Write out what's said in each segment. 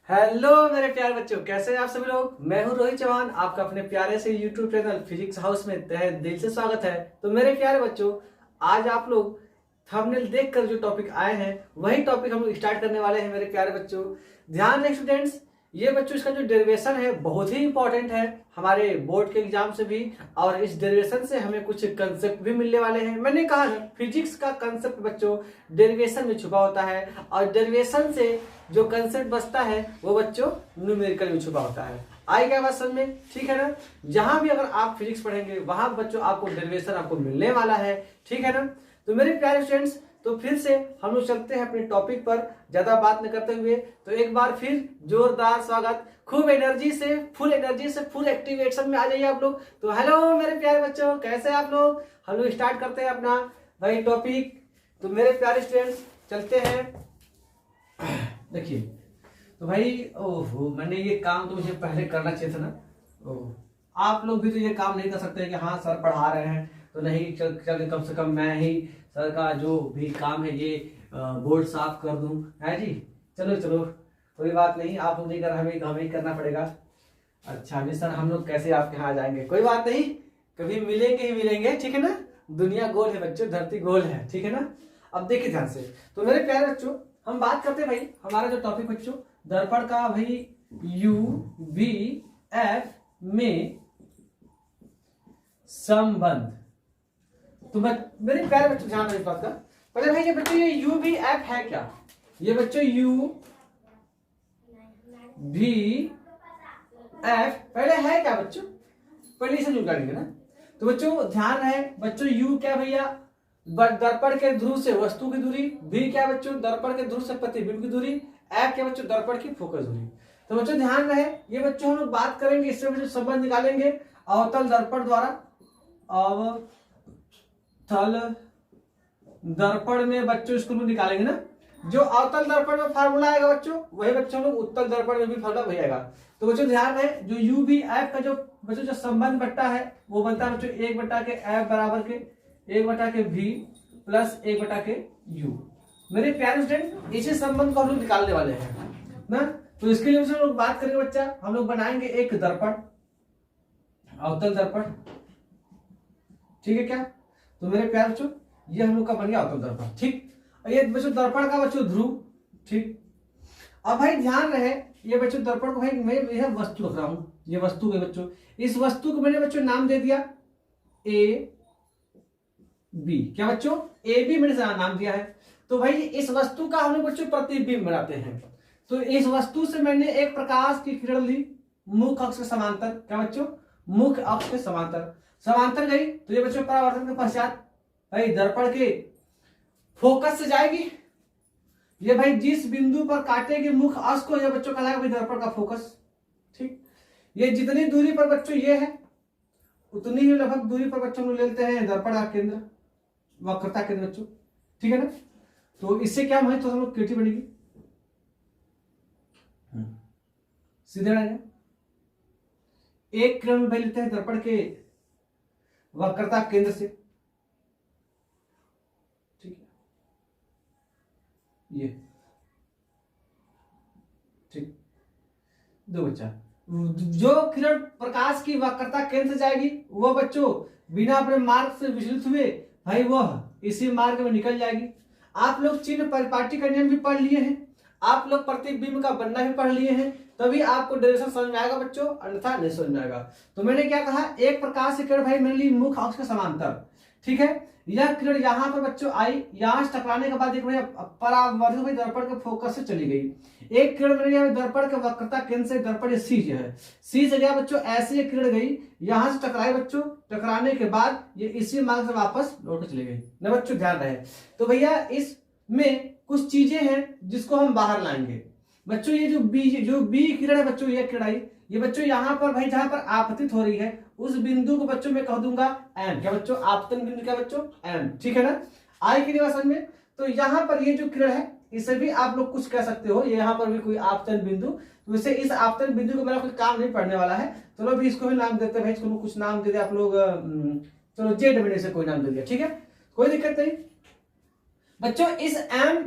Hello मेरे प्यारे बच्चों, कैसे हैं आप सभी लोग। मैं हूं रोहित चौहान, आपका अपने प्यारे से यूट्यूब चैनल फिजिक्स हाउस में तहे दिल से स्वागत है। तो मेरे प्यारे बच्चों, आज आप लोग थंबनेल देखकर जो टॉपिक आए हैं वही टॉपिक हम लोग स्टार्ट करने वाले हैं। मेरे प्यारे बच्चों ध्यान दें स्टूडेंट्स, ये बच्चों इसका जो डेरिवेशन है बहुत ही इंपॉर्टेंट है हमारे बोर्ड के एग्जाम से भी, और इस डेरिवेशन से हमें कुछ कंसेप्ट भी मिलने वाले हैं। मैंने कहा ना, फिजिक्स का कंसेप्ट बच्चों डेरिवेशन में छुपा होता है, और डेरिवेशन से जो कंसेप्ट बचता है वो बच्चों न्यूमेरिकल में छुपा होता है। आई क्या बात समझ में? ठीक है ना। जहां भी अगर आप फिजिक्स पढ़ेंगे वहां बच्चों आपको डेरिवेशन आपको मिलने वाला है, ठीक है ना। तो मेरे प्यारे स्टूडेंट्स, तो फिर से हम लोग चलते हैं अपने टॉपिक पर, ज्यादा बात न करते हुए। तो एक बार फिर जोरदार स्वागत, खूब एनर्जी से, फुल एनर्जी से, फुल एक्टिव एक्शन में आ जाइए आप लोग। तो हेलो मेरे प्यारे बच्चों, कैसे आप लोग। हम लोग स्टार्ट करते हैं अपना भाई टॉपिक। तो मेरे प्यारे स्टूडेंट्स चलते हैं। देखिए तो भाई, ओहो मैंने ये काम तो मुझे पहले करना चाहिए था ना। ओह आप लोग भी तो ये काम नहीं कर सकते कि हाँ सर पढ़ा रहे हैं तो नहीं चल कम से कम मैं ही सर का जो भी काम है ये बोर्ड साफ कर दूं, है जी। चलो चलो कोई बात नहीं, आप लोग नहीं कर, हमें ही करना पड़ेगा। अच्छा जी सर, हम लोग कैसे आपके यहाँ आ जाएंगे, कोई बात नहीं, कभी मिलेंगे ही मिलेंगे, ठीक है ना। दुनिया गोल है बच्चों, धरती गोल है, ठीक है ना। अब देखिए ध्यान से, तो मेरे प्यारे बच्चों हम बात करते हैं भाई हमारा जो टॉपिक बच्चों दर्पण का भाई यू बी एफ में संबंध। तो मेरे प्यारे बच्चों ध्यान इस बात का, पहले भाई ये बच्चों ये यू बी एफ है क्या। ये बच्चों यू बी एफ पहले है क्या बच्चों, पहले इसे निकालेंगे ना। तो बच्चों ध्यान रहे बच्चों, यू क्या भैया दर्पण के ध्रुव से वस्तु की दूरी, भी क्या बच्चों दर्पण के ध्रुव से प्रतिबिंब की दूरी, एफ क्या बच्चों दर्पण की फोकस दूरी। तो बच्चों ध्यान रहे ये बच्चों हम लोग बात करेंगे, इससे बच्चों संबंध निकालेंगे अवतल दर्पण द्वारा। अवतल दर्पण में बच्चों इसको हम निकालेंगे ना, जो अवतल दर्पण में फार्मूला आएगा बच्चों वही बच्चों लोग उत्तल दर्पण में भी फार्मूला वही आएगा। तो बच्चों ध्यान रहे जो यू बी एफ का जो बच्चों जो संबंध बनता है वो बनता है बच्चों 1/के एफ बराबर के 1/के वी प्लस 1/के यू। मेरे प्यारे स्टूडेंट इसी संबंध को हम लोग निकालने वाले हैं ना। तो इसके लिए हम लोग बात करेंगे बच्चा, हम लोग बनाएंगे एक दर्पण, अवतल दर्पण, ठीक है क्या। तो मेरे प्यारे बच्चों ये हम लोग का बन गया अवतल दर्पण, ठीक। ये बच्चों दर्पण का बच्चों ध्रुव, ठीक। अब भाई ध्यान रहे ये बच्चों दर्पण को भाई मैं यह वस्तु रख रहा हूं, ये वस्तु है बच्चों, इस वस्तु को मैंने बच्चों नाम दे दिया ए बी, क्या बच्चों ए बी मैंने नाम दिया है। तो भाई इस वस्तु का हम लोग बच्चों प्रतिबिंब बनाते हैं। तो इस वस्तु से मैंने एक प्रकाश की किरण ली मुख्य अक्ष के समांतर, क्या बच्चों मुख्य अक्ष के समांतर, समांतर गई तो ये बच्चों परावर्तन के पश्चात भाई दर्पण के फोकस से जाएगी, ये भाई जिस बिंदु पर काटेगी मुख्य अक्ष को ये बच्चों कहलाएगा भाई दर्पण का फोकस, ठीक। ये जितनी दूरी पर बच्चों ये है उतनी ही लगभग दूरी पर बच्चों ले लेते हैं दर्पण का केंद्र, वक्रता केंद्र बच्चों, ठीक है ना। तो इससे क्या है तो हम लोग केटी बनेगी सीधे रहेगा। एक किरण में भाई लेते हैं दर्पण के वक्रता केंद्र से, ठीक है ये, ठीक। दो बच्चा जो किरण प्रकाश की वक्रता केंद्र से जाएगी वो बच्चों बिना अपने मार्ग से विचलित हुए भाई वह इसी मार्ग में निकल जाएगी। आप लोग चिन्ह परिपाटी का नियम भी पढ़ लिए हैं, आप लोग प्रतिबिंब का बनना भी पढ़ लिए हैं, तभी आपको डेरिवेशन समझ में आएगा बच्चों, अन्यथा नहीं समझ में आएगा। तो मैंने क्या कहा, एक प्रकाश की किरण भाई मैंने ली मुख्य अक्ष के समांतर, ठीक है। यह किरण यहाँ पर बच्चों आई, यहाँ से टकराने के बाद एक भाई परावर्तित भाई दर्पण के फोकस से चली गई। एक किरण मैंने दर्पण के वक्रता केंद्र से दर्पण सी जो है सी से गया बच्चों, ऐसे एक किरण गई यहाँ से टकराई बच्चों, टकराने के बाद ये इसी मार्ग से वापस लौट चली गई ना बच्चों, ध्यान रहे। तो भैया इसमें कुछ चीजें हैं जिसको हम बाहर लाएंगे बच्चों। ये जो बी किरण है बच्चों, ये किरण आई, ये बच्चों यहाँ पर भाई जहां पर आपतित हो रही है उस बिंदु को बच्चों मैं कह दूंगा एम, क्या बच्चों आपतन बिंदु, क्या बच्चों एम, ठीक है ना। आई की समझ में। तो यहाँ पर ये जो किरण है इसे भी आप लोग कुछ कह सकते हो, यहाँ पर भी कोई आपतन बिंदु, तो इसे इस आपतन बिंदु को मेरा कोई काम नहीं पड़ने वाला है, चलो भी इसको भी नाम देते हैं भाई, इसको कुछ नाम दे दे आप लोग, चलो जेड मैंने इसे कोई नाम दे दिया, ठीक है कोई दिक्कत नहीं बच्चों। इस एम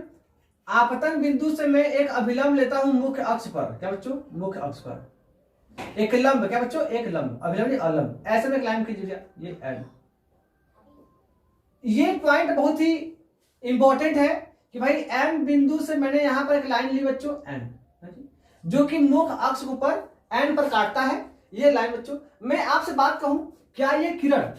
आपतन बिंदु से मैं एक अभिलंब लेता हूं मुख्य अक्ष पर, क्या बच्चों, मुख्य अक्ष पर एक लंब, क्या बच्चों, एक लंब, अभिलंब नहीं अलंब, ऐसे में एक लाइन खींचिए, ये एन। ये पॉइंट बहुत ही इंपॉर्टेंट है कि भाई एम बिंदु से मैंने यहां पर एक लाइन ली बच्चों एन, जो कि मुख्य अक्ष के ऊपर एन पर काटता है ये लाइन बच्चों। मैं आपसे बात कहूं, क्या ये किरण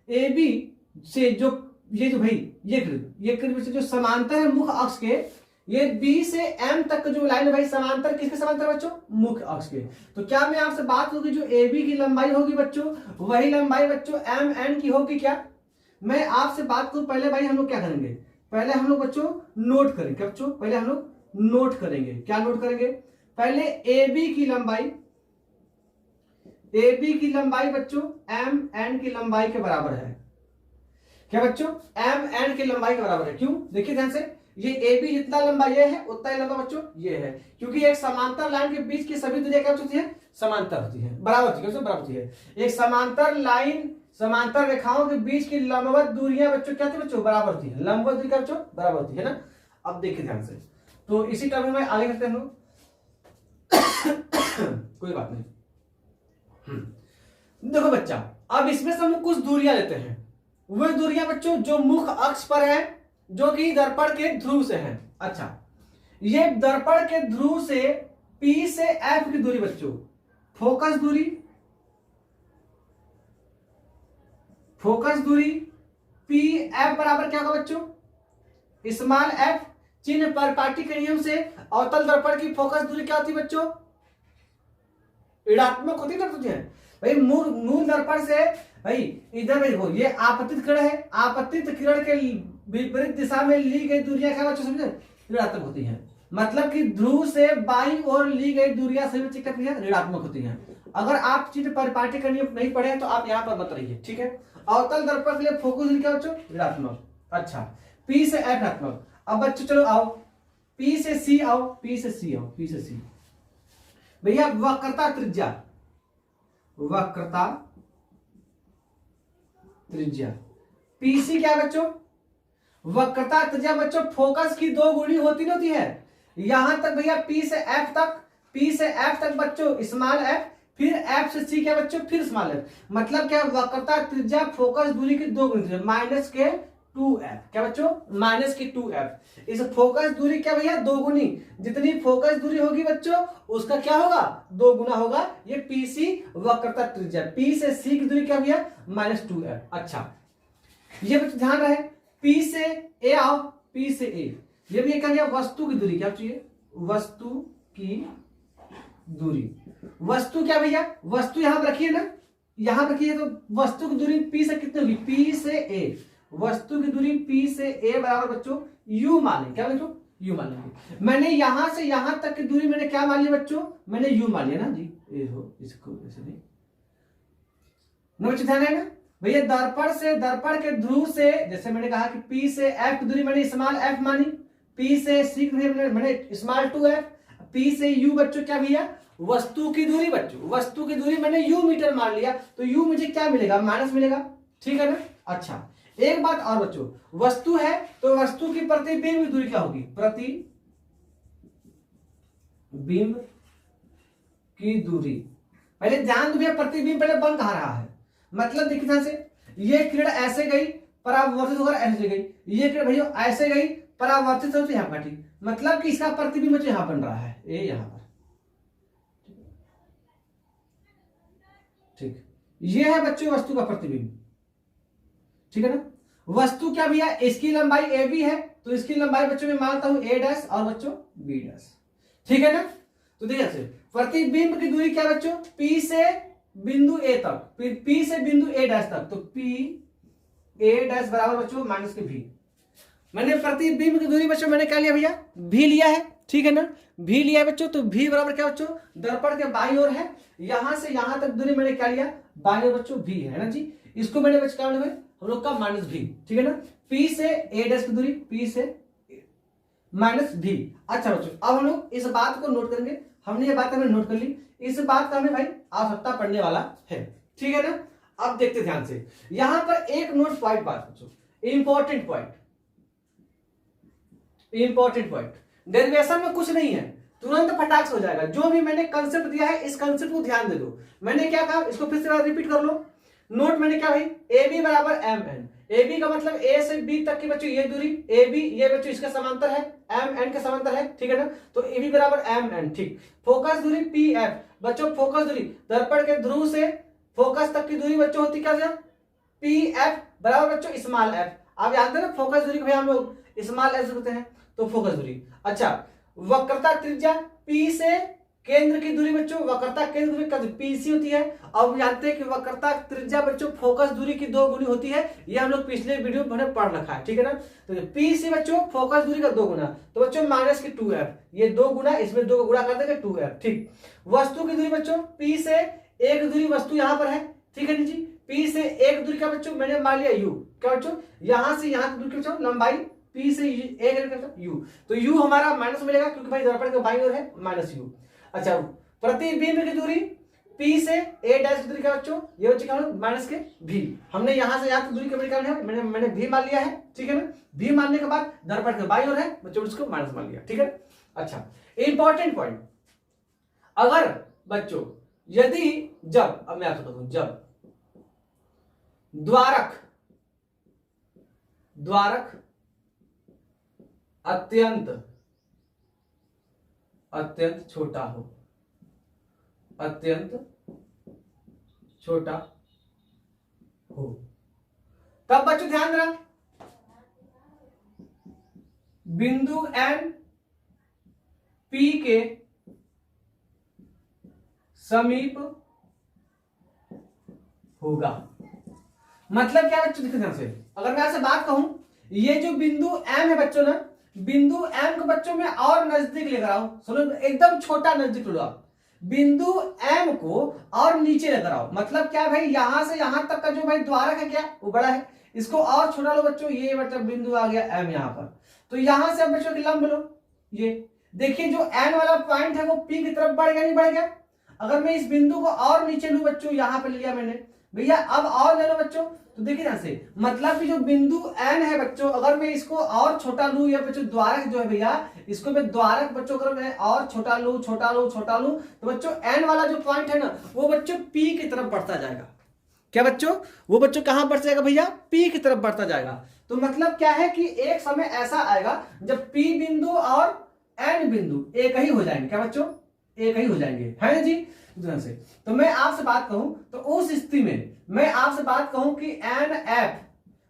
ए बी से जो ये जो भाई ये किरण जो समांतर है मुख्य अक्ष के, ये बी से एम तक का जो लाइन है भाई समांतर, किसके समांतर बच्चों, मुख्य अक्ष के। तो क्या मैं आपसे बात होगी जो ए बी की लंबाई होगी बच्चों, वही लंबाई बच्चों एम एन की होगी क्या। मैं आपसे बात करूं, पहले भाई हम लोग क्या करेंगे, पहले हम लोग बच्चों नोट करेंगे, क्या बच्चों, पहले हम लोग नोट करेंगे, क्या नोट करेंगे, पहले ए बी की लंबाई बच्चों एम एन की लंबाई के बराबर है, क्या बच्चों, एम एन की लंबाई के बराबर है। क्यों, देखिए ध्यान से, ये ए बी जितना लंबा ये है उतना ही लंबा बच्चों ये है, क्योंकि एक समांतर लाइन के बीच की सभी दूरियां क्या होती है, समांतर होती है, बराबर होती है, बराबर होती है। एक समांतर लाइन, समांतर रेखाओं के बीच की लंबवत दूरियां बच्चों क्या होती है बच्चों, बराबर होती है, लंबवत दूरी क्या बच्चों, बराबर होती है ना। अब देखिए ध्यान से, तो इसी टर्म में आगे करते हैं हम लोग कोई बात नहीं। देखो बच्चा, अब इसमें से हम कुछ दूरियां लेते हैं, वे दूरियां बच्चों जो मुख्य अक्ष पर है, जो कि दर्पण के ध्रुव से है। अच्छा, ये दर्पण के ध्रुव से P से F की दूरी बच्चों, फोकस दूरी P F बराबर क्या होगा बच्चों, स्मॉल f, चिन्ह परिपाटी के नियम से अवतल दर्पण की फोकस दूरी क्या होती है बच्चों, ऋणात्मक होती है भाई। मूल दर्पण से भाई इधर में देखो, ये आपतित किरण है, आपतित किरण के विपरीत दिशा में ली गई दूरियां क्या बच्चों समझे, ऋणात्मक होती हैं। मतलब कि ध्रुव से बाईं ओर ली गई दूरियां सभी ऋणात्मक होती हैं। अगर आप चिन्ह परिपाटी का नियम नहीं पढ़े तो आप यहां पर मत रहिए, ठीक है। अवतल दर्पण के लिए फोकस दूरी क्या बच्चों, ऋणात्मक। अच्छा, P से F ऋणात्मक। अब बच्चों चलो आओ P से C आओ, P से C भैया, वक्रता त्रिज्या PC क्या बच्चों, वक्रता त्रिज्या बच्चों फोकस की दो गुणी होती है। यहां तक भैया P से F तक बच्चों स्मॉल f, फिर F से C क्या बच्चों, फिर स्मॉल f। मतलब क्या, वक्रता त्रिज्या फोकस दूरी की दो गुणी, माइनस के 2f, क्या बच्चों, माइनस की 2f। इस फोकस दूरी क्या भैया, दो गुनी, जितनी फोकस दूरी होगी बच्चों उसका क्या होगा, दो गुना होगा। ये PC वक्रता त्रिज्या, P से C की दूरी क्या भैया, माइनस 2f। अच्छा, ये बच्चों ध्यान रहे, P से A आओ, P से A, ये भी क्या भैया, वस्तु की दूरी, क्या चाहिए, वस्तु की दूरी। वस्तु क्या भैया, वस्तु यहां पर रखिए ना, यहां पर रखिए, तो वस्तु की दूरी P से कितनी होगी, P से A, वस्तु की दूरी P से A बराबर बच्चों U मान लेंगे, क्या बच्चों, U मान लेंगे। मैंने यहां से यहां तक की दूरी मैंने क्या मान ली बच्चों, मैंने U मान लिया ना जी, इसको ऐसे नहीं बच्चों, ध्यान है ना भैया। दर्पण के ध्रुव से, जैसे मैंने कहा कि P से F की दूरी मैंने स्मॉल f मानी, P से C की दूरी मैंने स्मॉल 2f, P से U बच्चों क्या भैया, वस्तु की दूरी बच्चों, वस्तु की दूरी मैंने U मीटर मान लिया, तो U मुझे क्या मिलेगा, माइनस मिलेगा, ठीक है ना। अच्छा, एक बात और बच्चों, वस्तु है तो वस्तु की प्रतिबिंब दूरी क्या होगी, प्रतिबिंब की दूरी। पहले ध्यान दो भैया, प्रतिबिंब पहले बन कहां रहा है, मतलब देखिए ध्यान से, ये किरण ऐसे गई परावर्तित होकर ऐसे गई, ये किरण भैया ऐसे गई परावर्तित होकर यहां काटी, मतलब कि इसका प्रतिबिंब बच्चों यहां बन रहा है, ये यहां पर, ठीक, ये है बच्चों वस्तु का प्रतिबिंब, ठीक है ना। वस्तु क्या भैया, इसकी लंबाई AB है, तो इसकी लंबाई बच्चों में मानता हूं A' और बच्चों B', ठीक है ना। तो देखिए प्रतिबिंब की दूरी क्या बच्चों, P से बिंदु A तक, P से बिंदु A' तक, तो P A' बराबर बच्चों माइनस के V। मैंने प्रतिबिंब की दूरी बच्चों मैंने क्या लिया भैया, V लिया है, ठीक है ना, V लिया है बच्चों, तो V बराबर क्या बच्चों, दर्पण के बाईं ओर है, यहां से यहां तक दूरी मैंने क्या लिया, बाईं ओर बच्चों V है ना जी, इसको मैंने बच्चों क्या लिया हम लोग का माइनस V, ठीक है ना। P से A' की दूरी, P से माइनस V। अच्छा बच्चों, अब हम लोग इस बात को नोट करेंगे, हमने ये बात हमने नोट कर ली, इस बात का हमें भाई आवश्यकता पड़ने वाला है, ठीक है ना। अब देखते ध्यान से, यहां पर एक नोट पॉइंट बात बच्चों, इंपॉर्टेंट इंपॉर्टेंट पॉइंट, डेरिवेशन में कुछ नहीं है, तुरंत फटाक से हो जाएगा। जो भी मैंने कंसेप्ट दिया है इस कंसेप्ट को ध्यान दे दो। मैंने क्या कहा, इसको फिर से रिपीट कर लो। नोट मैंने क्या भाई, ए बी बराबर एम एन। ए बी का मतलब ए से बी तक की बच्चों ये दूरी, ए बी ये बच्चों इसके समांतर है, एम एन के समांतर है, ठीक है ना। तो ए बी बराबर एम एन, ठीक। फोकस दूरी पी एफ, बच्चों फोकस दूरी दर्पण के ध्रुव से फोकस तक की दूरी बच्चों होती क्या, पी एफ बराबर बच्चों स्मॉल एफ। आप जानते हैं ना फोकस दूरी को भाई हम लोग स्मॉल एफ होते हैं, तो फोकस दूरी। अच्छा, वक्रता त्रिज्या पी से केंद्र की दूरी बच्चों, वक्रता केंद्र की दूरी पीसी होती है। अब जानते हैं कि वक्रता त्रिज्या बच्चों फोकस दूरी की 2 गुनी होती है, ये हम लोग पिछले वीडियो में पढ़ रखा है, ठीक है ना। तो पीसी बच्चों फोकस दूरी का 2 गुना, तो बच्चों माइनस की 2f, ये 2 गुना, इसमें 2 को गुणा कर देंगे 2f, ठीक। वस्तु की दूरी बच्चों पी से एक दूरी वस्तु यहां पर है, ठीक है जी। पी से एक दूरी का बच्चों मैंने मान लिया u, क्या बच्चों यहां से यहां की दूरी बच्चों लंबाई पी से एक u, तो u हमारा माइनस मिलेगा क्योंकि भाई दर्पण के बाईं ओर है माइनस u। अच्छा, प्रतिबिंब की दूरी P से A डैश की दूरी का बच्चों ये बच्चे क्या माइनस के V, हमने यहां से यहां की दूरी का निकालना है, मैंने V मान लिया है, ठीक है ना। V मानने के बाद दर्पण के बाईं ओर है बच्चों, उसको माइनस मान लिया, ठीक है। अच्छा, इंपॉर्टेंट पॉइंट, अगर बच्चों यदि जब, अब मैं आपसे बताऊं, जब द्वारक अत्यंत छोटा हो, अत्यंत छोटा हो, तब बच्चों ध्यान देना बिंदु एन पी के समीप होगा। मतलब क्या बच्चों, देखिए ध्यान से, अगर मैं आपसे बात कहूं, ये जो बिंदु एम है बच्चों ना, बिंदु एम को बच्चों में और नजदीक लेकर आओ, सुनो एकदम छोटा नजदीक लो आप, बिंदु एम को और नीचे लेकर आओ। मतलब क्या भाई, यहां से यहां तक का जो भाई द्वारक है क्या वो बड़ा है, इसको और छोटा लो बच्चों, ये मतलब बिंदु आ गया एम यहां पर, तो यहां से अब बच्चों की लंब लो, ये देखिए जो एन वाला पॉइंट है वो पी की तरफ बढ़ गया, नहीं बढ़ गया। अगर मैं इस बिंदु को और नीचे लू बच्चों, यहां पर लिया मैंने भैया, अब और ले लो बच्चों, तो देखिए यहां से, मतलब कि जो बिंदु एन है बच्चों, अगर मैं इसको और छोटा लूं, या बच्चों द्वारक जो है भैया, इसको मैं द्वारक बच्चों अगर मैं और छोटा लूं तो बच्चों एन वाला जो पॉइंट है ना वो बच्चों पी की तरफ बढ़ता जाएगा। क्या बच्चों, वो बच्चों कहां बढ़ जाएगा भैया, पी की तरफ बढ़ता जाएगा। तो मतलब क्या है कि एक समय ऐसा आएगा जब पी बिंदु और एन बिंदु एक ही हो जाएंगे, क्या बच्चों एक ही हो जाएंगे, है ना जी। से तो मैं आपसे बात कहूं, तो उस स्थिति में मैं आपसे बात कहूं कि एन एफ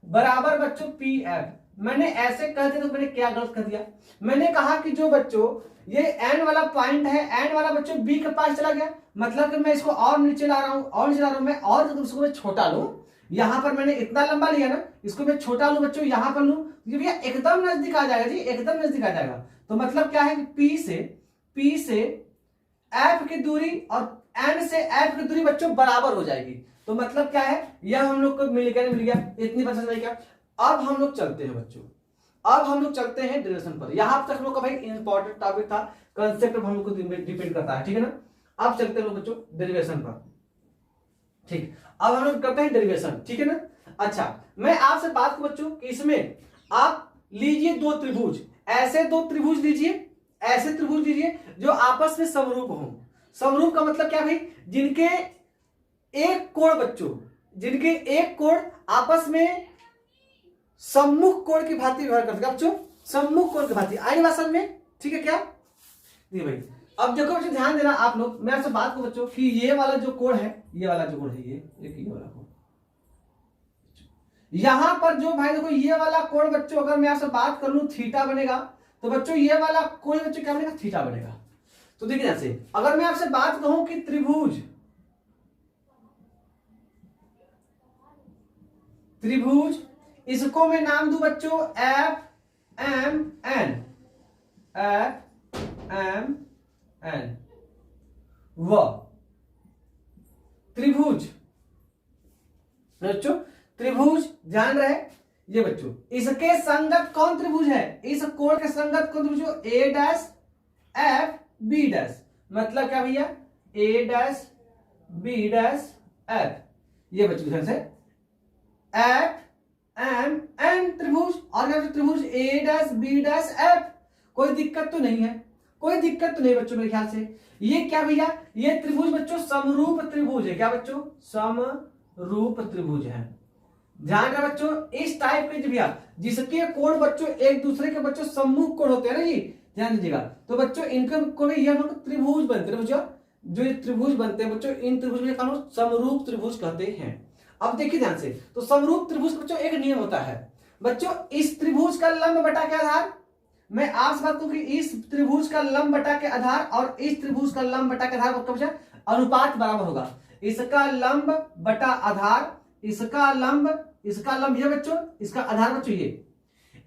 बराबर बच्चों पी एफ, मैंने ऐसे कह दिया तो मैंने क्या गलत कर दिया, मैंने कहा कि जो बच्चों ये एन वाला पॉइंट है, एन वाला बच्चों बी के पास चला गया, मतलब कि मैं इसको और नीचे ला रहा हूं, और नीचे ला रहा हूं मैं, और तो उसको मैं छोटा लूं, यहां पर मैंने इतना लंबा लिया ना, इसको मैं छोटा लूं बच्चों, यहां पर लूं, भैया एकदम नजदीक आ जाएगा जी, एकदम नजदीक आ जाएगा। तो मतलब क्या है कि पी से एफ की दूरी और एन से एफ की दूरी बच्चों बराबर हो जाएगी। तो मतलब क्या है, यह हम लोग को मिल गया, इतनी पता चल गया। अब हम लोग चलते हैं बच्चों, अब हम लोग चलते हैं डेरिवेशन पर। यहां तक हम लोग का भाई इंपॉर्टेंट टॉपिक था, कंसेप्ट हम लोग को डिपेंड करता है, ठीक है ना। अब चलते हैं बच्चों डेरिवेशन पर, ठीक। अब हम लोग करते हैं डेरिवेशन, ठीक है ना। अच्छा, मैं आपसे बात करूं बच्चों कि इसमें आप लीजिए 2 त्रिभुज, ऐसे 2 त्रिभुज लीजिए, ऐसे त्रिभुज लीजिए जो आपस में समरूप हो। समरूप का मतलब क्या भाई, जिनके एक कोण बच्चों, जिनके एक कोण आपस में सम्मुख कोण की भांति व्यवहार करते हैं बच्चों, सम्मुख कोण की भांति, आई बात समझ में, ठीक है क्या नहीं भाई। अब देखो बच्चों ध्यान देना आप लोग, मैं आपसे बात करूं बच्चों कि ये वाला जो कोण है, ये वाला जो कोण है, ये वाला कोण, यहां पर जो भाई देखो ये वाला कोण बच्चों, अगर मैं आपसे बात कर लूं थीटा बनेगा, तो बच्चों ये वाला कोण बच्चों क्या बनेगा, थीटा बनेगा। तो देखिए ऐसे, अगर मैं आपसे बात कहूं कि त्रिभुज इसको मैं नाम दूं बच्चों एफ एम एन, व त्रिभुज बच्चों, त्रिभुज ध्यान रहे ये बच्चों, इसके संगत कौन त्रिभुज है, इस कोण के संगत कौन त्रिभुज, ए डैश एफ बी डैश, मतलब क्या भैया ए डैश बी डैश एफ, ये बच्चों ध्यान से एफ एम एन त्रिभुज, और क्या त्रिभुज ए डैश बी डैश एफ, कोई दिक्कत तो नहीं है, कोई दिक्कत तो नहीं बच्चों मेरे ख्याल से। ये क्या भैया, ये त्रिभुज बच्चों समरूप त्रिभुज है। क्या बच्चों, समरूप त्रिभुज है। ध्यान रखना बच्चों, इस टाइप के भैया जिसके कोण बच्चों एक दूसरे के बच्चों सम्मुख कोण होते हैं ना जी, ध्यान दीजिएगा। तो बच्चों इनके कोण ये हम लोग त्रिभुज बनते हैं बच्चों, जो ये त्रिभुज बनते हैं बच्चों, इन त्रिभुज में हम लोग समरूप त्रिभुज कहते हैं। अब देखिए ध्यान से, तो समरूप त्रिभुज बच्चों एक नियम होता है बच्चों, इस त्रिभुज का लंब बटा के आधार, मैं आपसे बात करूं कि इस त्रिभुज का लंब बटा के आधार और इस त्रिभुज का लंब बटा के आधार बच्चों अनुपात बराबर होगा। इसका लंब बटा आधार, इसका लंब ये बच्चों, इसका आधार बच्चों ये।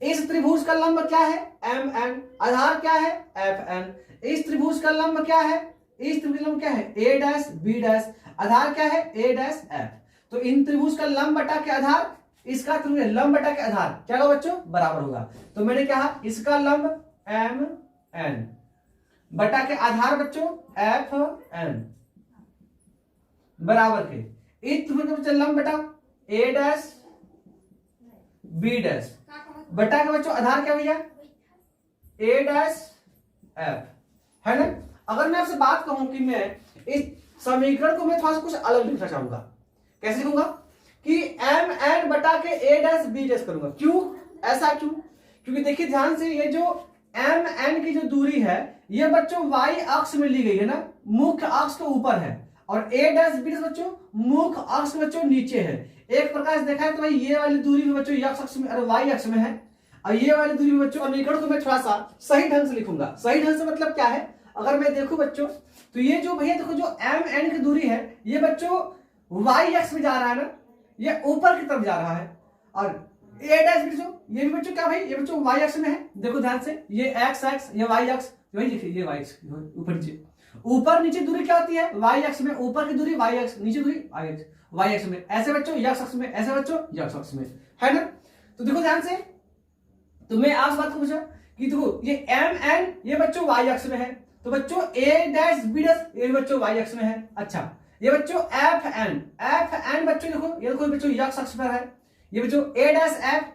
इस त्रिभुज का लंब क्या है, एम एन, आधार क्या है, एफ एन। इस त्रिभुज का लंब क्या है, इस त्रिभुज का लंब क्या है, ए डैश बी डैश, आधार क्या है, ए डैश एफ। तो इन त्रिभुज का लंब बटा के आधार, इसका त्रिभुज लंब बटा के आधार क्या होगा बच्चों, बराबर होगा। तो मैंने कहा इसका लंब एम एन बटा के आधार बच्चों एफ एन बराबर के इस त्रिभुज का लंब बटा ए डैश बी डैश बटा के बच्चों आधार क्या भैया, ए डैश एफ, है ना। अगर मैं आपसे बात कहूं कि मैं इस समीकरण को मैं थोड़ा सा कुछ अलग लिखना चाहूंगा, कैसे लिखूंगा कि एम एन बटा के ए डैश बी डैश करूंगा। क्यों, ऐसा क्यों, क्योंकि देखिए ध्यान से, ये जो एम एन की जो दूरी है ये बच्चों वाई अक्ष में ली गई है ना, मुख्य अक्ष के ऊपर है, और ए डैश बी डैश बच्चों मुख्य अक्ष के बच्चों नीचे है। एक प्रकार से देखा है तो भाई ये वाली दूरी भी बच्चों एक्स अक्ष में, वाई अक्ष में है, और ये वाली दूरी भी बच्चों, समीकरण को मैं थोड़ा सा सही ढंग से लिखूंगा। सही ढंग से मतलब क्या है, अगर मैं देखूं बच्चों तो ये जो भैया देखो जो एम एन की दूरी है ये बच्चों वाई अक्ष में जा रहा है ना, ये ऊपर की तरफ जा रहा है, और ए डैश बच्चों ये भी बच्चों क्या भाई, ये बच्चों वाई अक्ष में है। देखो ध्यान से, ये एक्स अक्ष, ये वाई अक्ष, वही देखिए ये वाई अक्ष, ऊपर नीचे, ऊपर नीचे दूरी क्या होती है, वाई अक्ष में, ऊपर की दूरी वाई अक्ष, नीचे दूरी वाई अक्ष में, ऐसे बच्चों एक्स अक्ष में, ऐसे बच्चों एक्स अक्ष में, है ना। तो देखो ध्यान से, तो मैं आप बात को पूछा कि देखो ये एम एन ये बच्चों वाई अक्ष में है, तो बच्चों ए डैश बी डैश ये बच्चों वाई अक्ष में है। अच्छा, ये बच्चों एफ एन बच्चों देखो, ये देखो बच्चों एक्स अक्ष पर है, ये बच्चों ए डैश एफ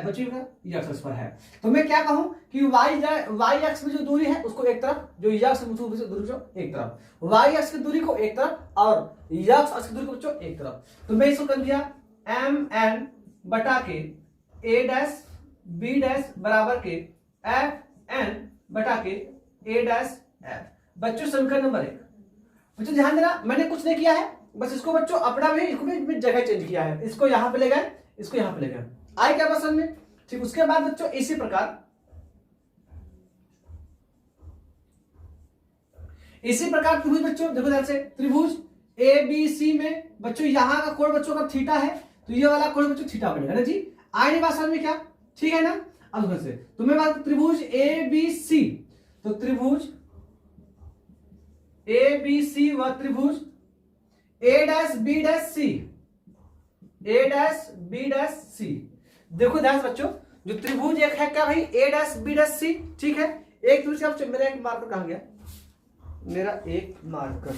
बच्चों एक्स अक्ष पर है। तो मैं क्या कहूं कि वाई अक्ष में जो दूरी है उसको एक तरफ, जो एक्स दूरी को एक तरफ, वाई अक्ष की दूरी को एक तरफ, और एक्स अक्ष की दूरी को बच्चों एक तरफ। तो मैं इसको कर दिया एम एन बटा के ए डैश बी डैश बराबर के एफ एन बटा के ए डैश एफ। बच्चों समीकरण नंबर 1। बच्चों ध्यान देना, मैंने कुछ नहीं किया है, बस इसको बच्चों अपना भी, इसको भी जगह चेंज किया है, इसको यहां पे ले गए, इसको यहां पे ले गए, आए क्या पसंद में, ठीक। उसके बाद बच्चों इसी प्रकार त्रिभुज बच्चों देखो ध्यान से, त्रिभुज ए बी सी में बच्चों यहां का कोण बच्चों का थीटा है, तो ये वाला कोण बच्चों थीटा बनेगा ना जी, आए नहीं बात समझ में क्या, ठीक है ना। अब से तुम्हें बात त्रिभुज ए बी सी, तो त्रिभुज ए बी सी व त्रिभुज ए डैश बी डैश सी, ए डैश बी डैश सी। देखो ध्यान से बच्चों, जो त्रिभुज एक है क्या भाई, ए डैश बी डैश सी, ठीक है। एक त्रिभुज, मेरा एक मार्कर कहां गया, मेरा एक मार्कर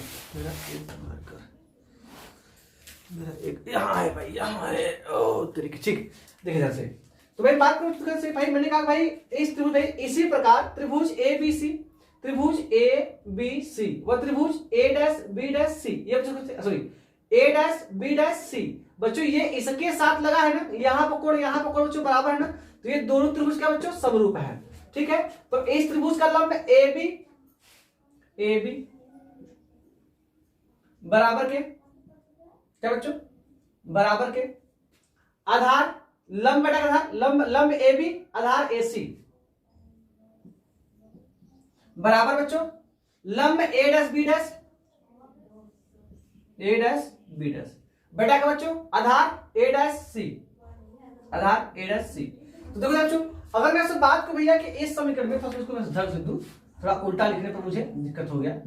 यहाँ है भाई, यहाँ है, ओ तरीके, ठीक। देखिए ध्यान से, तो भाई बात करूं से भाई, मैंने कहा भाई इस त्रिभुज भाई इसी प्रकार त्रिभुज ए बी सी, त्रिभुज ए बी सी व त्रिभुज ए डैश बी डैश सी, ये sorry A dash B dash C बच्चों ये इसके साथ लगा है ना, यहाँ पर कोण बच्चों बराबर है ना, तो ये दोनों त्रिभुज क्या बच्चों समरूप है, ठीक है। तो इस त्रिभुज का लंब ए बी बराबर के क्या बच्चों, बराबर के आधार लंब बटा आधार, लंब ए बी आधार ए सी बराबर बच्चों लंब ए डैश बी डैश बेटा का बच्चों आधार ए डैश सी, आधार ए डैश सी। तो देखो बच्चों, अगर मैं आपसे बात करूं भैया कि इस समीकरण में इसको मैं ढंग से दूं, थोड़ा उल्टा लिखने पर मुझे दिक्कत हो गया,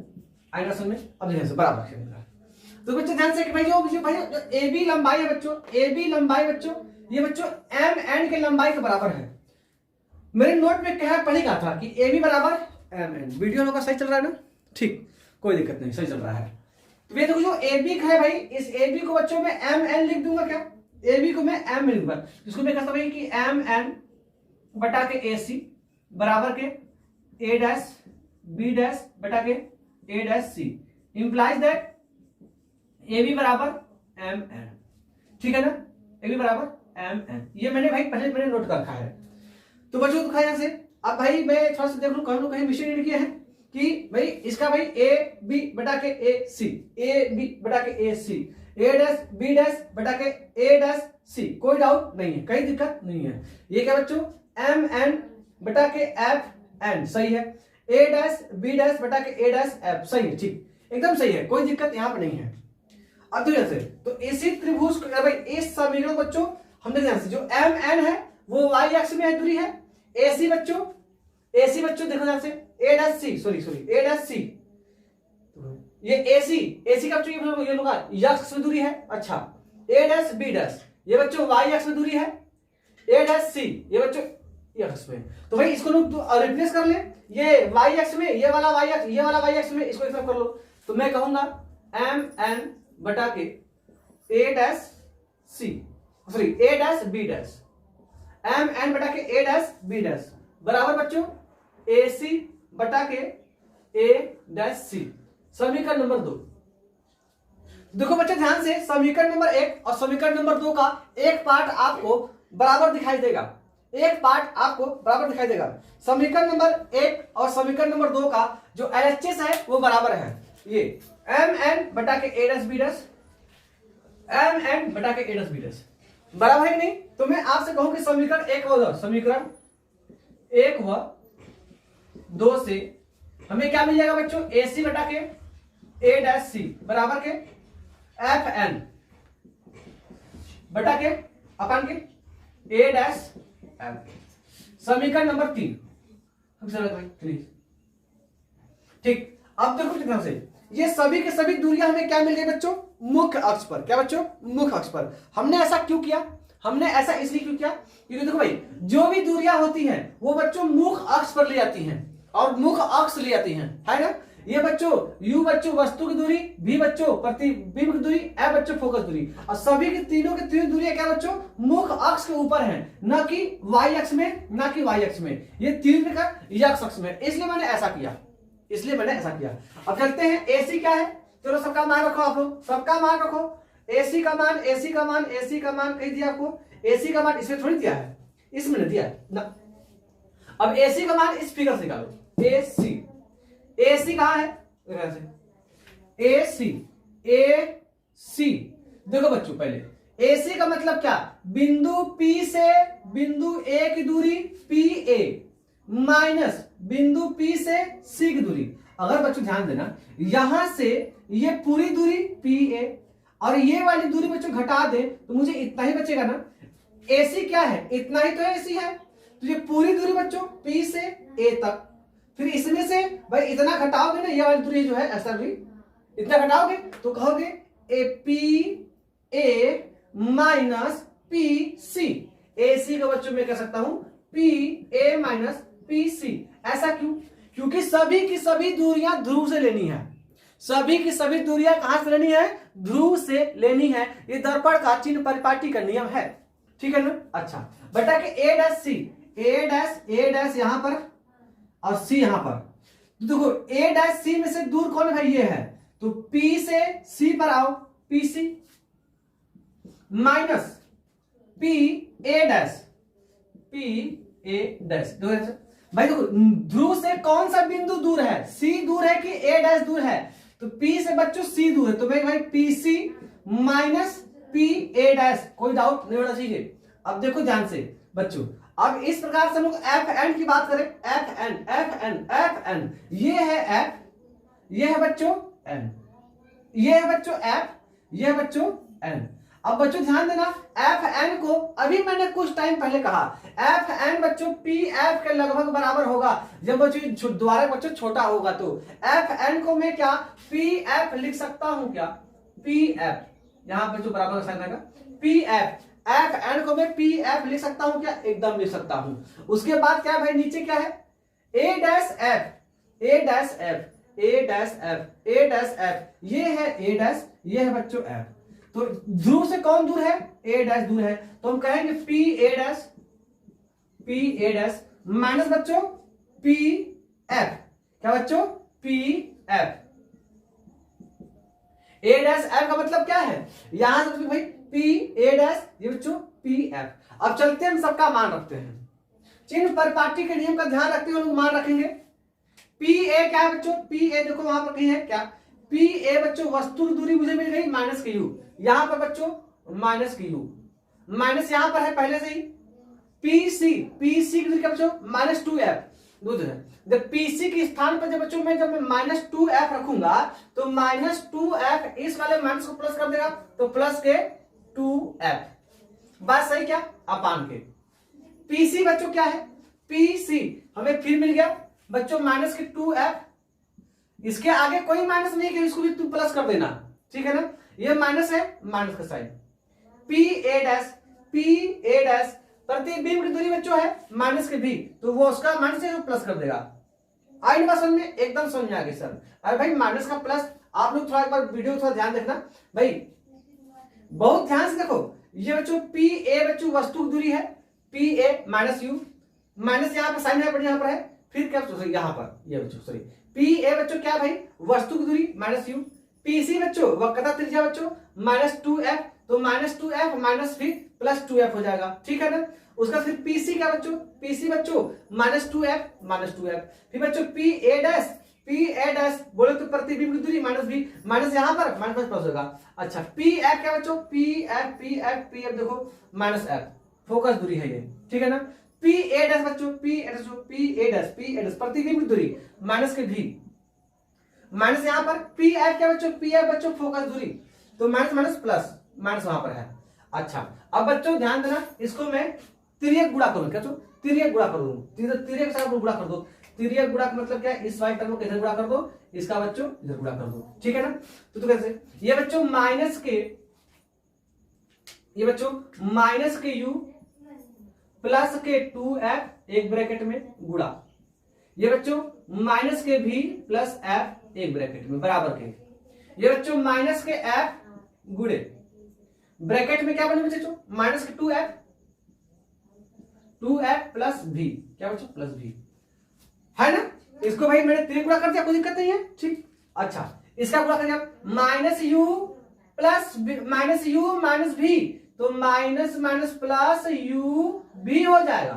आएगा समझ में। अब ध्यान से बराबर रखिएगा, तो बच्चों ध्यान से कि भाई जो ए बी लंबाई है बच्चों, ए बी लंबाई बच्चों ये बच्चों एम एन के लंबाई के बराबर है। मेरे नोट में कहा पढ़ी कहा था कि ए बी बराबर एम एन। वीडियो लोग का सही चल रहा है ना, ठीक, कोई दिक्कत नहीं, सही चल रहा है। तो ये देखो जो ए बी है भाई, इस ए बी को बच्चों में एम एन लिख दूंगा, क्या ए बी को मैं एम लिख दूंगा, इसको मैं कहता भाई कि एम एन बटा के ए सी बराबर के ए डैश बी डैश बटा के A dash C implies that A B बराबर एम एन। ठीक है ना, ए बी बराबर एम एन। ये मैंने भाई पहले मैंने नोट कर रखा है। तो बच्चों दिखा यहां से। अब भाई मैं थोड़ा सा देख लूं कहीं मिशन किया है कि भाई इसका भाई ए बी बटा के ए सी, ए बी बटा के ए सी, ए डैश बी डैश बटा के ए डैश सी, कोई डाउट नहीं है, कोई दिक्कत नहीं है। ये क्या बच्चों एम एन बटा के एफ एन सही है, ए डैश बी डैश बटा के ए डैश एफ सही है, ठीक एकदम सही है, कोई दिक्कत यहां पर नहीं है। अब तो जैसे तो इसी त्रिभुज को भाई इस समीकरण बच्चों हमने ध्यान से जो एम एन है वो वाई एक्स में है दूरी है, एसी बच्चों देखो ध्यान से ए dash C sorry A dash सी, ये एसी का बच्चों ये लोग एक्स में दूरी है। अच्छा ए डैश बी डैश ये बच्चों वाई एक्स में दूरी है, ए डैश सी ये बच्चों एक्स में। तो भाई इसको लोग रिप्लेस कर ले, ये वाई एक्स में ये वाला वाई एक्स, ये वाला वाई एक्स में, इसको एक तरफ कर लो। तो मैं कहूंगा एम एन बटा के A dash C sorry A dash B dash, M N बटा के ए डैश बी डैश बराबर बच्चों ए सी बटा के ए डैश सी। समीकरण नंबर 2 देखो बच्चे ध्यान से, समीकरण नंबर 1 और समीकरण नंबर 2 का एक पार्ट आपको बराबर दिखाई देगा, एक पार्ट आपको बराबर दिखाई देगा। समीकरण नंबर 1 और समीकरण नंबर 2 का जो एलएचएस है वो बराबर है। ये एम एन बटा के A dash B dash, M N बटा के ए डैश बी डैश बराबर है कि नहीं। तो मैं आपसे कहूं कि समीकरण 1 व समीकरण 1 व 2 से हमें क्या मिल जाएगा बच्चों ए सी बटा के ए डैश सी बराबर के एफ एन बटा के अपन के ए डैश एफ। समीकरण नंबर 3 ठीक। अब देखो कितना से ये सभी के सभी दूरियां हमें क्या मिल गई बच्चों मुख्य अक्ष पर। क्या बच्चों मुख्य अक्ष पर। हमने ऐसा क्यों किया, हमने ऐसा इसलिए क्यों किया क्योंकि देखो भाई जो भी दूरियां होती हैं वो बच्चों मुख्य अक्ष पर ले जाती हैं और मुख्य अक्ष ले जाती हैं, है ना। ये बच्चों यू बच्चों वस्तु की दूरी, भी बच्चों प्रतिबिंब की दूरी, ए बच्चों फोकस दूरी, और सभी की तीनों की तीनों दूरियां क्या बच्चों मुख्य अक्ष के ऊपर हैं, ना कि वाई अक्ष में, ना कि वाई अक्ष में, ये तीन का एक्स अक्ष में। इसलिए मैंने ऐसा किया, अब चलते हैं एसी क्या है। चलो सबका मान रखो, आप लोग सबका मान रखो। एसी का मान कहीं दिया आपको, एसी का मान इसमें थोड़ी दिया है, इसमें नहीं दिया है ना। अब एसी का मान इस फिगर से निकालो। एसी कहां है, एसी देखो बच्चों पहले एसी का मतलब क्या, बिंदु P से बिंदु A की दूरी PA माइनस बिंदु P से C की दूरी। अगर बच्चों ध्यान देना यहां से ये पूरी दूरी PA और ये वाली दूरी बच्चों घटा दे तो मुझे इतना ही बचेगा ना। AC क्या है, इतना ही तो AC है। तो ये पूरी दूरी बच्चों P से A तक, फिर इसमें से भाई इतना घटाओगे ना, ये वाली दूरी जो है ऐसा भी इतना घटाओगे तो कहोगे PA माइनस PC। AC का बच्चों मैं कह सकता हूं PA माइनस PC। ऐसा क्यों, क्योंकि सभी की सभी दूरियां ध्रुव से लेनी है, सभी की सभी दूरियां कहां से लेनी है, ध्रुव से लेनी है। ये दर्पण का चिन्ह परिपाटी का नियम है, ठीक है ना। अच्छा बटा के ए डैश यहां पर और C यहां पर। तो देखो ए डैश सी में से दूर कौन है भाई, ये है। तो P से C पर आओ, PC माइनस PA डैश भाई देखो ध्रुव से कौन सा बिंदु दूर है, C दूर है कि A डैश दूर है। तो P से बच्चों C दूर है, तो भाई PC माइनस PA डैश, कोई डाउट नहीं होना चाहिए। अब देखो ध्यान से बच्चों, अब इस प्रकार से हम लोग एफ एन की बात करें, एफ एन ये है एफ, ये है बच्चों एन, ये है बच्चों एफ, ये है बच्चों एन। अब बच्चों ध्यान देना एफ एन को अभी मैंने कुछ टाइम पहले कहा एफ एन बच्चों पी एफ के लगभग बराबर होगा जब बच्चों द्वारा बच्चों छोटा होगा। तो एफ एन को मैं क्या पी एफ लिख सकता हूं, क्या पी एफ यहां पर जो बराबर साइन आएगा पी एफ, एफ एन को मैं पी एफ लिख सकता हूं क्या, एकदम लिख सकता हूं। उसके बाद क्या भाई नीचे क्या है ए dash F, A dash F, A dash F, A dash F, ये है ए डैश, ये है बच्चों एफ। तो ध्रुव से कौन दूर है, ए डैश दूर है, तो हम कहेंगे पी ए डैश माइनस बच्चों पी एफ। क्या बच्चों? P F. A dash F का मतलब क्या है? यहां से भाई पी ए डैश, ये बच्चों पी एफ। अब चलते हैं, हम सबका मान रखते हैं, चिन्ह पर पार्टी के नियम का ध्यान रखते हुए लोग मान रखेंगे। पी ए क्या है बच्चों? पी ए देखो वहां पर कहीं है क्या? पी ए बच्चों वस्तु दूरी मुझे मिल गई माइनस के यू, यहां पर बच्चों माइनस के यू, माइनस यहां पर है पहले से ही। पीसी, पीसी की दूरी क्या बच्चों? Minus two F. दूध है जब पीसी के स्थान पर जब बच्चों मैं जब मैं माइनस टू एफ रखूंगा तो माइनस टू एफ इस वाले माइनस को प्लस कर देगा तो प्लस के टू एफ। बात सही क्या? अपान के। पीसी बच्चों क्या है? पीसी हमें फिर मिल गया बच्चों माइनस के टू एफ, इसके आगे कोई माइनस नहीं है, इसको भी तू प्लस कर देना, ठीक है ना? ये माइनस है, माइनस का sign. P A dash, P A dash प्रतिबिंब की दूरी बच्चों है माइनस के भी, तो वो उसका माइनस है प्लस कर देगा। आई बात समझ में? एकदम समझ में आ गई सर। अरे भाई माइनस का प्लस, आप लोग थोड़ा एक बार वीडियो थोड़ा ध्यान देखना भाई, बहुत ध्यान से देखो। ये बच्चों पी ए बच्चों वस्तु की दूरी है, P A minus you, minus यहाँ पर साइन है पर यहाँ पर है, फिर क्या बच्चों यहाँ पर ये बच्चों सॉरी पी ए बच्चों क्या भाई? वस्तु की दूरी माइनस यू। पीसी बच्चों वक्रता त्रिज्या बच्चों माइनस टू एफ, तो माइनस टू एफ माइनस फिर प्लस टू एफ हो जाएगा, ठीक है ना? उसका फिर पीसी क्या बच्चों? पीसी बच्चों minus two F, minus two F. फिर बच्चों P A dash, P A dash बोले तो प्रतिबिंब की दूरी माइनस भी, माइनस यहाँ पर माइनस प्लस होगा। अच्छा पी एफ क्या बच्चों? P F, P F, P F देखो माइनस एफ, फोकस दूरी है ये, ठीक है ना? पी ए डैश बच्चों, P A dash, P A dash, P A dash प्रतिबिंब की दूरी माइनस के भी, माइनस यहाँ पर पी एफ क्या बच्चों? पी एफ बच्चों फोकस दूरी, तो माइनस माइनस प्लस, माइनस वहां पर है। अच्छा अब बच्चों ध्यान देना, इसको मैं तिर्यक गुणा करूं, क्या? तिर्यक गुणा कर दूं, तिर्यक से गुणा कर दो। तिर्यक गुणा का मतलब क्या है? इस वाले टर्म को इधर गुणा कर दो, इसका बच्चों इधर गुणा कर दो, ठीक है ना? तो कैसे? ये बच्चों माइनस के, ये बच्चों माइनस के यू प्लस के टू एफ एक ब्रैकेट में गुणा, ये बच्चों माइनस के भी प्लस एफ एक ब्रैकेट में बराबर के, ये बच्चों माइनस के एफ गुणे ब्रैकेट में क्या बने बच्चों? माइनस के two F, two F plus भी, क्या बच्चों? प्लस भी, है ना? इसको भाई मैंने तीन गुणा कर दिया, कोई दिक्कत नहीं है, ठीक। अच्छा इसका गुणा कर दिया minus you plus minus you minus भी, तो माइनस माइनस प्लस यू भी हो जाएगा।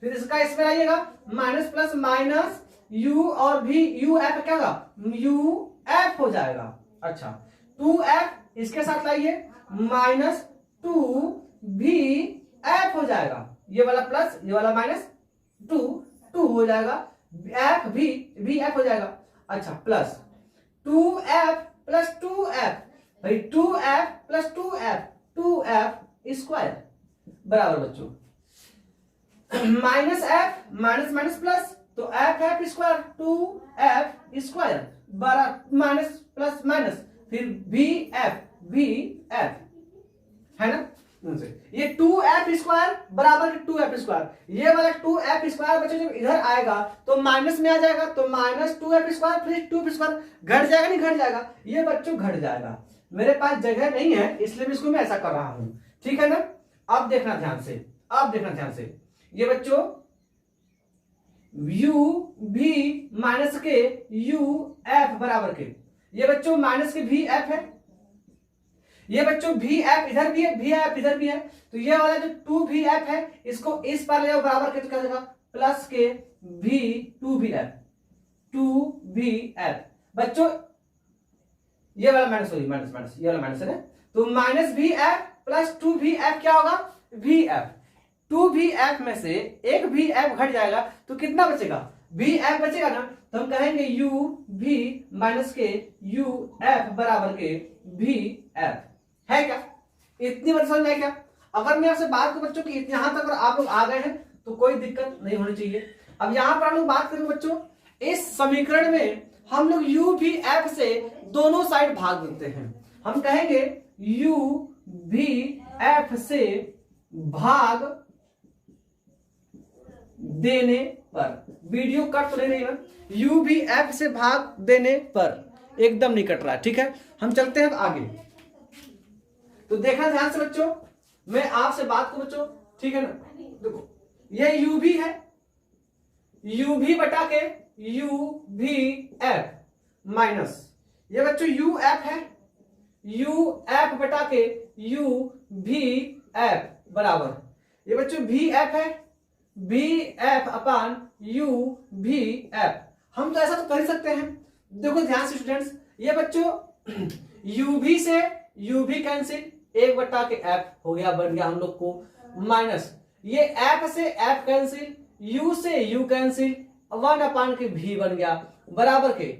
फिर इसका इसमें आइएगा माइनस प्लस माइनस यू और भी, यू एफ क्या होगा? यू एफ हो जाएगा। अच्छा टू एफ इसके साथ लाइए माइनस टू भी एफ हो जाएगा, ये वाला प्लस ये वाला माइनस, टू टू हो जाएगा, एफ भी एफ हो जाएगा। अच्छा plus two F plus two F, भाई two F plus two F square बराबर बच्चों minus F minus minus plus, तो F square two F square बराबर माइनस प्लस माइनस फिर भी एफ है ना? ये टू एफ स्क्वायर बराबर टू एफ स्क्वायर, ये वाला टू एफ स्क्वायर बच्चों जब इधर आएगा तो माइनस में आ जाएगा, तो माइनस टू एफ स्क्वायर फिर टू एफ स्क्वायर घट जाएगा, नहीं घट जाएगा? ये बच्चों घट जाएगा, मेरे पास जगह नहीं है इसलिए भी इसको मैं ऐसा कर रहा हूं, ठीक है ना? अब देखना ध्यान से, अब देखना ध्यान से, ये बच्चों यू भी माइनस के यू एफ बराबर के, ये बच्चों माइनस के भी एफ है, ये बच्चों भी एफ इधर भी है, भी एफ इधर भी है, तो ये वाला जो टू भी एफ है इसको इस पर ले बराबर के, तो क्या होगा? प्लस के भी टू भी एफ, टू भी एफ बच्चों, ये वाला माइनस होगी, माइनस माइनस ये वाला माइनस है ना, तो माइनस भी एफ प्लस टू भी एफ क्या होगा? भी एफ, टू भी एफ में से एक भी एफ घट जाएगा तो कितना बचेगा? भी एफ बचेगा ना, तो हम कहेंगे यू भी माइनस के यू एफ बराबर के भी एफ, है क्या? इतनी बात समझ में क्या? अगर मैं आपसे बात करूं बच्चों की यहां तक अगर आप लोग आ गए हैं तो कोई दिक्कत नहीं होनी चाहिए। अब यहां पर हम लोग बात करेंगे बच्चों, इस समीकरण में हम लोग u भी f से दोनों साइड भाग देते हैं, हम कहेंगे u भी f से भाग देने पर, वीडियो कट तो नहीं रही है, u भी f से भाग देने पर एकदम नहीं कट रहा है, ठीक है? हम चलते हैं आगे, तो देखना ध्यान से बच्चों, मैं आपसे बात करूं बच्चों, ठीक है ना? देखो ये u भी है, यू भी बटा के यू भी एफ माइनस ये बच्चों यू एफ है, यू एफ बटा के यू भी एफ बराबर ये बच्चों भी एफ है, भी एफ अपान यू भी एफ। हम तो ऐसा तो कर सकते हैं, देखो ध्यान से स्टूडेंट्स, ये बच्चों यू भी से यू भी कैंसिल, एक बटा के एफ हो गया, बन गया हम लोग को माइनस ये एफ से एफ कैंसिल, यू से यू कैंसिल, वन अपान के भी बन गया बराबर के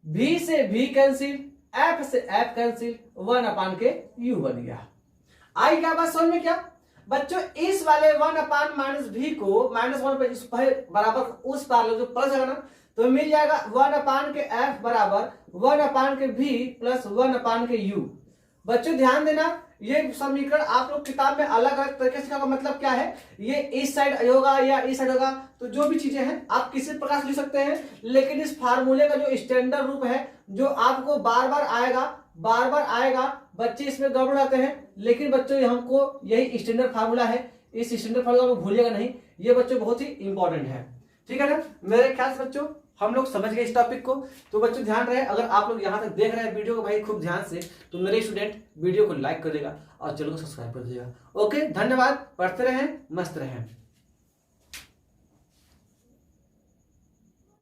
भी से भी कैंसिल, एफ से एफ कैंसिल, वन अपान के यू बन गया। आई क्या बात समझ में क्या बच्चों? इस वाले वन अपान माइनस भी को माइनस वन पर बराबर उस पार जो प्लस है ना, तो मिल जाएगा वन अपान के एफ बराबर वन अपान के भी प्लस वन अपान के यू। बच्चों ध्यान देना, ये समीकरण आप लोग किताब में अलग अलग तरीके से, का मतलब क्या है, ये इस साइड होगा या इस साइड होगा, तो जो भी चीजें हैं आप किसी प्रकार से लिख सकते हैं, लेकिन इस फार्मूले का जो स्टैंडर्ड रूप है जो आपको बार बार आएगा, बच्चे इसमें गड़बड़ आते हैं, लेकिन बच्चों हमको यही स्टैंडर्ड फार्मूला है, इस स्टैंडर्ड फार्मूला को भूलिएगा नहीं, ये बच्चों बहुत ही इंपॉर्टेंट है। ठीक है ना, मेरे ख्याल से बच्चों हम लोग समझ गए इस टॉपिक को। तो बच्चों ध्यान रहे, अगर आप लोग यहाँ तक देख रहे हैं वीडियो को भाई खूब ध्यान से, तो मेरे स्टूडेंट वीडियो को लाइक कर देगा और चैनल को सब्सक्राइब कर दीजिएगा। ओके, धन्यवाद, पढ़ते रहें, मस्त रहें।